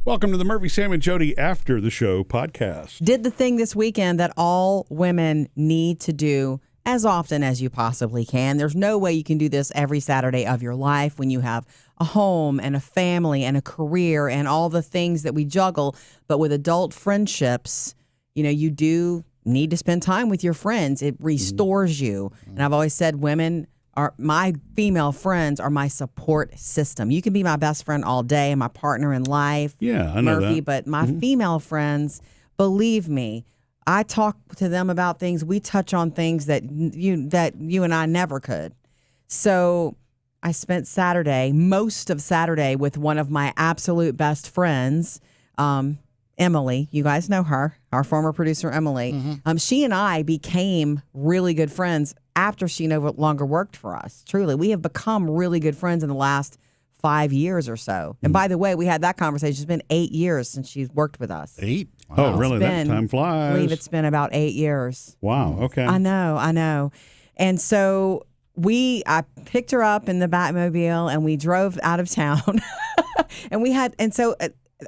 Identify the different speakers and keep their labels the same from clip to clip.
Speaker 1: Welcome to the Murphy, Sam, and Jodi After the Show podcast.
Speaker 2: Did the thing this weekend that all women need to do as often as you possibly can. There's no way you can do this every Saturday of your life when you have a home and a family and a career and all the things that we juggle. But with adult friendships, you do need to spend time with your friends. It restores you. And I've always said my female friends are my support system. You can be my best friend all day, my partner in life.
Speaker 1: Yeah, I know
Speaker 2: Murphy,
Speaker 1: that.
Speaker 2: but my female friends, believe me, I talk to them about things. We touch on things that you and I never could. So I spent most of Saturday with one of my absolute best friends, Emily. You guys know her, our former producer, Emily. She and I became really good friends after she no longer worked for us. Truly, we have become really good friends in the last 5 years or so. And by the way, we had that conversation. It's been 8 years since she's worked with us.
Speaker 3: 8?
Speaker 1: Wow. Oh, really? That time flies.
Speaker 2: I believe it's been about 8 years.
Speaker 1: Wow. Okay.
Speaker 2: I know. And so I picked her up in the Batmobile and we drove out of town.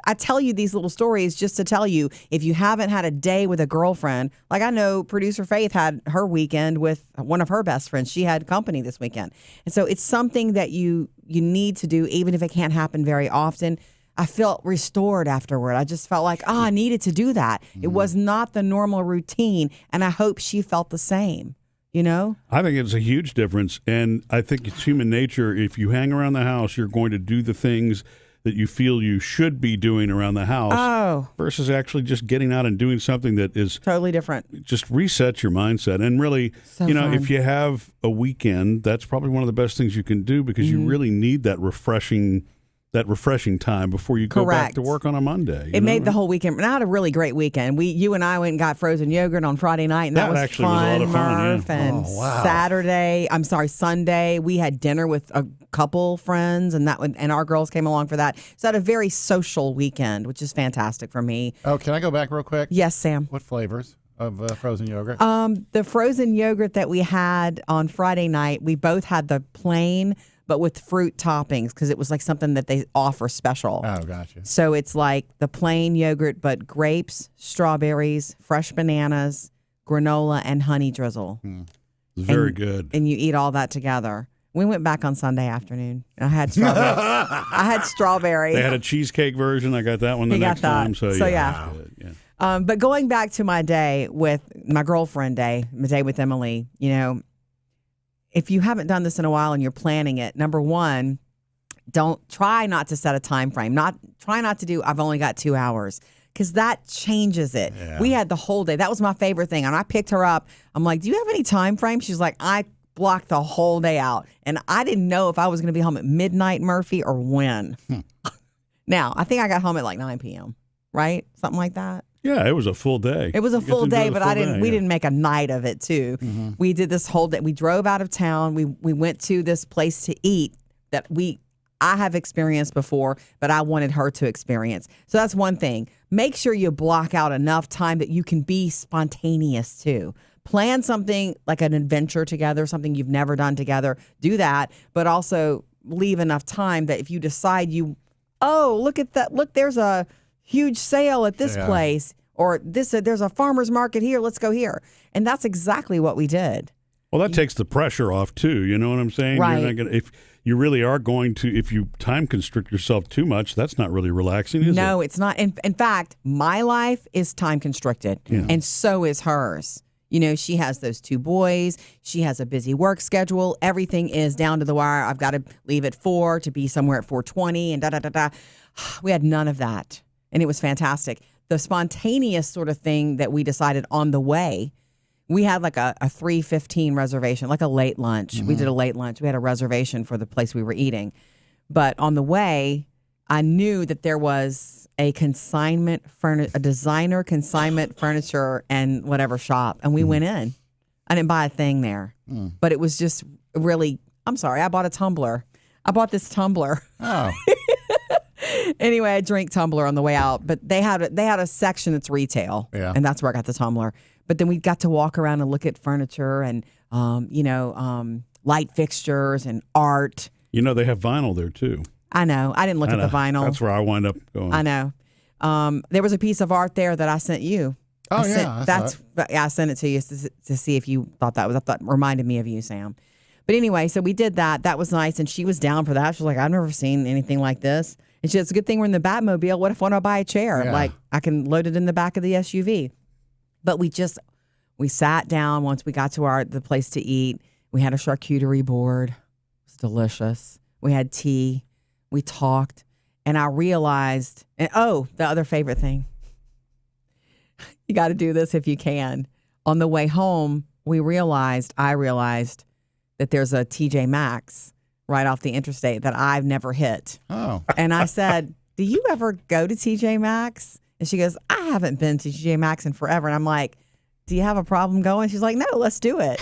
Speaker 2: I tell you these little stories just to tell you, if you haven't had a day with a girlfriend, like I know producer Faith had her weekend with one of her best friends. She had company this weekend. And so it's something that you need to do, even if it can't happen very often. I felt restored afterward. I just felt like, I needed to do that. It was not the normal routine. And I hope she felt the same.
Speaker 1: I think it's a huge difference. And I think it's human nature. If you hang around the house, you're going to do the things that you feel you should be doing around the house versus actually just getting out and doing something that is
Speaker 2: totally different.
Speaker 1: Just resets your mindset. And really,
Speaker 2: fun.
Speaker 1: If you have a weekend, that's probably one of the best things you can do because you really need that refreshing time before you go back to work on a Monday.
Speaker 2: It made the whole weekend. And I had a really great weekend. You and I went and got frozen yogurt on Friday night, and that was
Speaker 1: actually
Speaker 2: fun,
Speaker 1: was a lot of fun.
Speaker 2: Murph. And Sunday, we had dinner with a couple friends, and our girls came along for that. So I had a very social weekend, which is fantastic for me.
Speaker 3: Oh, can I go back real quick?
Speaker 2: Yes, Sam.
Speaker 3: What flavors of frozen yogurt?
Speaker 2: The frozen yogurt that we had on Friday night, we both had the plain, but with fruit toppings, because it was like something that they offer special.
Speaker 3: Oh, gotcha.
Speaker 2: So it's like the plain yogurt, but grapes, strawberries, fresh bananas, granola, and honey drizzle.
Speaker 1: Very good.
Speaker 2: And you eat all that together. We went back on Sunday afternoon. I had strawberry.
Speaker 1: They had a cheesecake version. I got that one the next time. So yeah.
Speaker 2: But going back to my day with my girlfriend my day with Emily, if you haven't done this in a while and you're planning it, number one, try not to set a time frame. Try not to do, I've only got 2 hours, because that changes it. Yeah. We had the whole day. That was my favorite thing. And I picked her up. I'm like, do you have any time frame? She's like, I blocked the whole day out. And I didn't know if I was going to be home at midnight, Murphy, or when. Now, I think I got home at like 9 p.m., right? Something like that.
Speaker 1: Yeah, it was a full day.
Speaker 2: It was a full day, but we didn't make a night of it too. We did this whole day. We drove out of town. We went to this place to eat that I have experienced before, but I wanted her to experience. So that's one thing. Make sure you block out enough time that you can be spontaneous too. Plan something like an adventure together, something you've never done together. Do that, but also leave enough time that if you decide look at that. Look, there's a huge sale at this place, or there's a farmer's market here. Let's go here. And that's exactly what we did.
Speaker 1: Well, that takes the pressure off too. You know what I'm saying?
Speaker 2: Right.
Speaker 1: You're not gonna, if you really are going to, if you time constrict yourself too much, that's not really relaxing, is it?
Speaker 2: No, it's not. In fact, my life is time constricted, and so is hers. She has those 2 boys. She has a busy work schedule. Everything is down to the wire. I've got to leave at 4 to be somewhere at 4:20 and da-da-da-da. We had none of that. And it was fantastic. The spontaneous sort of thing that we decided on the way, we had like a 3:15 reservation, like a late lunch. We did a late lunch. We had a reservation for the place we were eating. But on the way, I knew that there was a designer consignment furniture and whatever shop. And we went in. I didn't buy a thing there. But it was just really, I'm sorry, I bought a tumbler. I bought this tumbler.
Speaker 3: Oh.
Speaker 2: Anyway, I drank tumbler on the way out, but they had a section that's retail, and that's where I got the tumbler. But then we got to walk around and look at furniture and light fixtures and art.
Speaker 1: They have vinyl there too.
Speaker 2: I know. I didn't look at the vinyl.
Speaker 1: That's where I wind up going.
Speaker 2: I know. There was a piece of art there that I sent you.
Speaker 3: Oh,
Speaker 2: I sent it to you to see if you thought that reminded me of you, Sam. But anyway, so we did that. That was nice, and she was down for that. She was like, I've never seen anything like this. And she said, it's a good thing we're in the Batmobile. What if I want to buy a chair?
Speaker 3: Yeah.
Speaker 2: Like, I can load it in the back of the SUV. But we sat down once we got to the place to eat. We had a charcuterie board. It was delicious. We had tea. We talked. And I realized, the other favorite thing. You got to do this if you can. On the way home, I realized that there's a TJ Maxx right off the interstate that I've never hit.
Speaker 3: Oh.
Speaker 2: And I said, do you ever go to TJ Maxx? And she goes, I haven't been to TJ Maxx in forever. And I'm like, do you have a problem going? She's like, no, let's do it.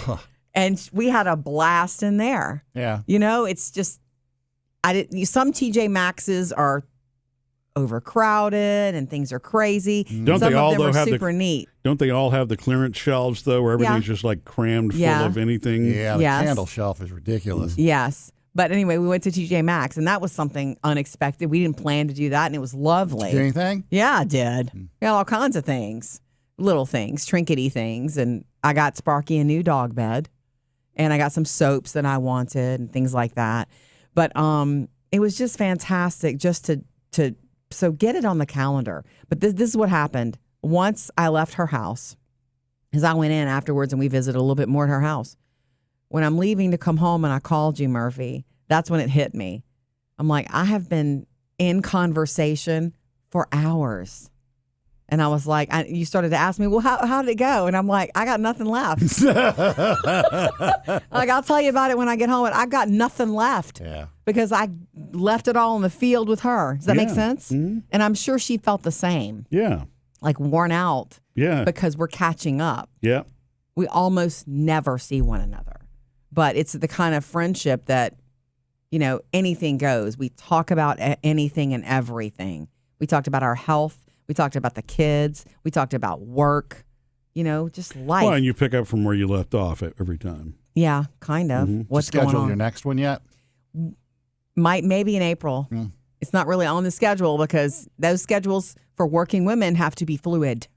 Speaker 2: And we had a blast in there.
Speaker 3: Yeah.
Speaker 2: It's just, some TJ Maxxes are overcrowded and things are crazy.
Speaker 1: Don't
Speaker 2: Some
Speaker 1: they all
Speaker 2: of them
Speaker 1: though
Speaker 2: are
Speaker 1: have
Speaker 2: super neat.
Speaker 1: Don't they all have the clearance shelves though, where everything's just like crammed full of anything?
Speaker 3: Yeah, the candle shelf is ridiculous.
Speaker 2: Yes. But anyway, we went to TJ Maxx, and that was something unexpected. We didn't plan to do that, and it was lovely.
Speaker 3: Did you do anything?
Speaker 2: Yeah, I did. We had all kinds of things, little things, trinkety things, and I got Sparky a new dog bed, and I got some soaps that I wanted and things like that. But it was just fantastic just to get it on the calendar. But this is what happened. Once I left her house, as I went in afterwards and we visited a little bit more at her house. When I'm leaving to come home and I called you, Murphy, that's when it hit me. I'm like, I have been in conversation for hours. And I was like, you started to ask me, well, how did it go? And I'm like, I got nothing left. Like, I'll tell you about it when I get home. And I got nothing left.
Speaker 3: Yeah.
Speaker 2: Because I left it all in the field with her. Does that make sense?
Speaker 1: Mm-hmm.
Speaker 2: And I'm sure she felt the same.
Speaker 1: Yeah.
Speaker 2: Like worn out.
Speaker 1: Yeah.
Speaker 2: Because we're catching up.
Speaker 1: Yeah.
Speaker 2: We almost never see one another. But it's the kind of friendship that, anything goes. We talk about anything and everything. We talked about our health. We talked about the kids. We talked about work, just life.
Speaker 1: Well, and you pick up from where you left off every time.
Speaker 2: Yeah, kind of.
Speaker 1: Mm-hmm.
Speaker 2: What's going on?
Speaker 3: Scheduled your next one yet?
Speaker 2: Maybe in April.
Speaker 3: Mm.
Speaker 2: It's not really on the schedule because those schedules for working women have to be fluid.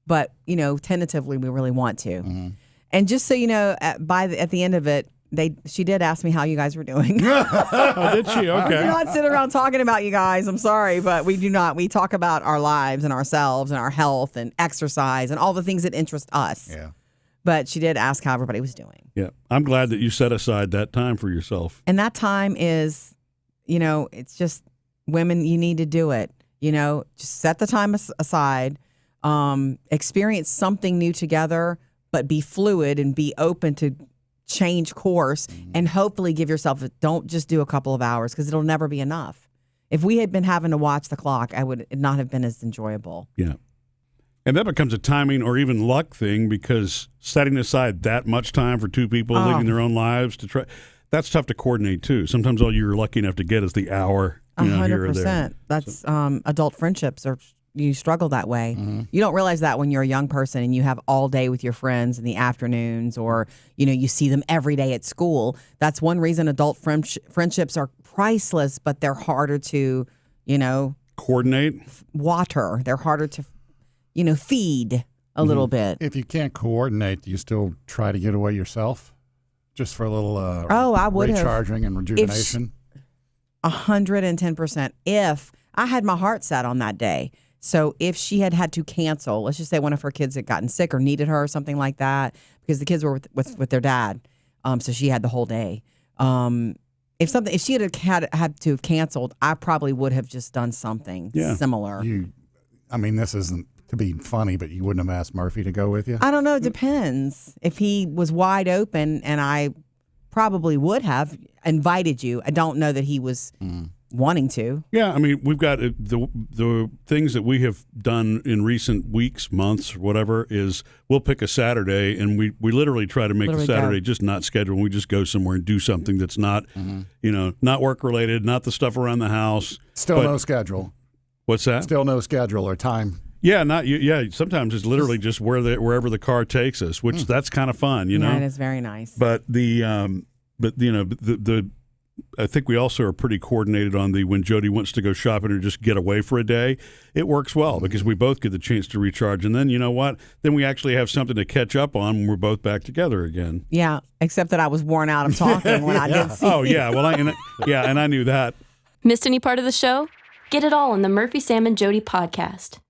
Speaker 2: But, tentatively, we really want to.
Speaker 3: Mm-hmm.
Speaker 2: And just so you know, at the end of it, she did ask me how you guys were doing.
Speaker 1: Oh, did she? Okay.
Speaker 2: We do not sit around talking about you guys. I'm sorry, but we do not. We talk about our lives and ourselves and our health and exercise and all the things that interest us.
Speaker 3: Yeah.
Speaker 2: But she did ask how everybody was doing.
Speaker 1: Yeah. I'm glad that you set aside that time for yourself.
Speaker 2: And that time is, it's just women, you need to do it. Just set the time aside, experience something new together, but be fluid and be open to change course and hopefully give yourself, don't just do a couple of hours because it'll never be enough. If we had been having to watch the clock, it would not have been as enjoyable.
Speaker 1: Yeah. And that becomes a timing or even luck thing because setting aside that much time for two people living their own lives to try, that's tough to coordinate too. Sometimes all you're lucky enough to get is the hour.
Speaker 2: 100%. That's adult friendships are. You struggle that way. Mm-hmm. You don't realize that when you're a young person and you have all day with your friends in the afternoons or, you see them every day at school. That's one reason adult friendships are priceless, but they're harder to,
Speaker 1: coordinate.
Speaker 2: Water. They're harder to, feed a little bit.
Speaker 3: If you can't coordinate, do you still try to get away yourself? Just for a little
Speaker 2: I would
Speaker 3: recharging and rejuvenation?
Speaker 2: 110%. If I had my heart set on that day. So if she had to cancel, let's just say one of her kids had gotten sick or needed her or something like that, because the kids were with their dad, so she had the whole day. If she had to have canceled, I probably would have just done something similar.
Speaker 3: This isn't to be funny, but you wouldn't have asked Murphy to go with you?
Speaker 2: I don't know. It depends. If he was wide open, and I probably would have invited you. I don't know that he was wanting to.
Speaker 1: Yeah, we've got the things that we have done in recent weeks, months, whatever, is we'll pick a Saturday and we literally try to make the Saturday just not scheduled. We just go somewhere and do something that's not, not work related, not the stuff around the house.
Speaker 3: Still no schedule.
Speaker 1: What's that?
Speaker 3: Still no schedule or time.
Speaker 1: Yeah, sometimes it's literally just wherever the car takes us, which that's kind of fun,
Speaker 2: Yeah, it is very nice.
Speaker 1: But the I think we also are pretty coordinated on when Jodi wants to go shopping or just get away for a day. It works well because we both get the chance to recharge. And then, you know what? Then we actually have something to catch up on when we're both back together again.
Speaker 2: Yeah, except that I was worn out of talking when I did see
Speaker 1: Oh, yeah. Well, and I knew that.
Speaker 4: Missed any part of the show? Get it all on the Murphy, Sam, and Jodi podcast.